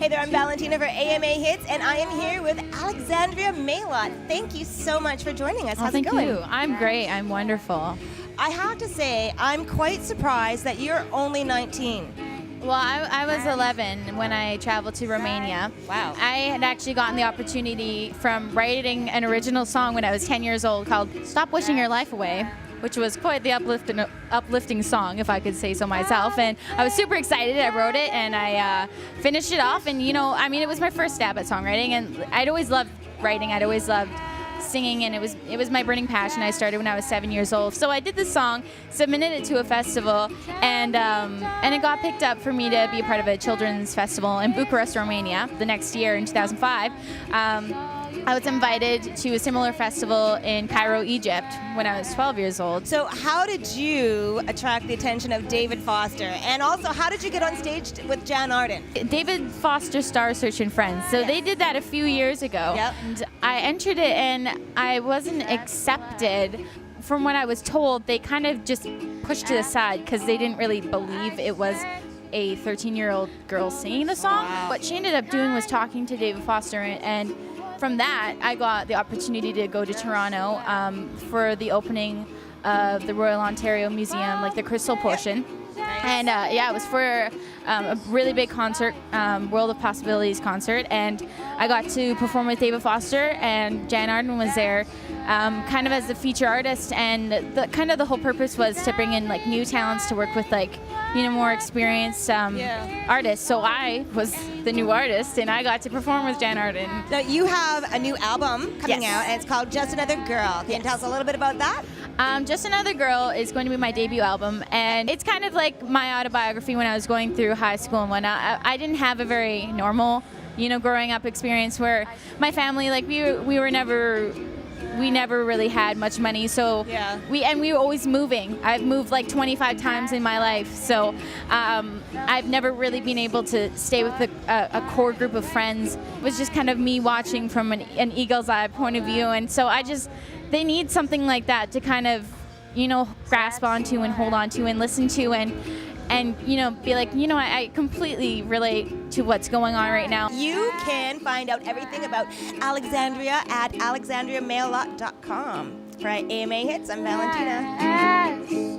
Hey there, I'm Valentina for AMA Hits, and I am here with Alexandria Maillot. Thank you so much for joining us. How's it going? Thank you. I'm great. I'm wonderful. I have to say, I'm quite surprised that you're only 19. Well, I was 11 when I traveled to Romania. Wow. I had actually gotten the opportunity from writing an original song when I was 10 years old called Stop Wishing Your Life Away, which was quite the uplifting song, if I could say so myself. And I was super excited. I wrote it and I finished it off. And, it was my first stab at songwriting. And I'd always loved writing. I'd always loved singing, and it was my burning passion. I started when I was 7 years old. So I did this song, submitted it to a festival, and it got picked up for me to be a part of a children's festival in Bucharest, Romania. The next year, in 2005, I was invited to a similar festival in Cairo, Egypt, when I was 12 years old. So how did you attract the attention of David Foster? And also, how did you get on stage with Jan Arden? David Foster Star Search and Friends. So they did that a few years ago. Yep. And I entered it and I wasn't accepted. From what I was told, they kind of just pushed it aside because they didn't really believe it was a 13-year-old girl singing the song. Wow. What she ended up doing was talking to David Foster, and from that, I got the opportunity to go to Toronto for the opening of the Royal Ontario Museum, like the Crystal portion. And it was for a really big concert, World of Possibilities concert, and I got to perform with David Foster, and Jan Arden was there kind of as the feature artist, and the whole purpose was to bring in like new talents to work with more experienced artists. So I was the new artist, and I got to perform with Jan Arden. Now, you have a new album coming out, and it's called Just Another Girl. Can you tell us a little bit about that? Just Another Girl is going to be my debut album, and it's kind of like my autobiography when I was going through high school and whatnot. I didn't have a very normal, growing up experience where my family, we never really had much money, so we were always moving. I've moved like 25 times in my life, so I've never really been able to stay with a core group of friends. It was just kind of me watching from an eagle's eye point of view, and so they need something like that to kind of, grasp onto and hold onto and listen to and be like, I completely relate to what's going on right now. You can find out everything about Alexandria at alexandriamaillot.com. For AMA Hits, I'm Valentina.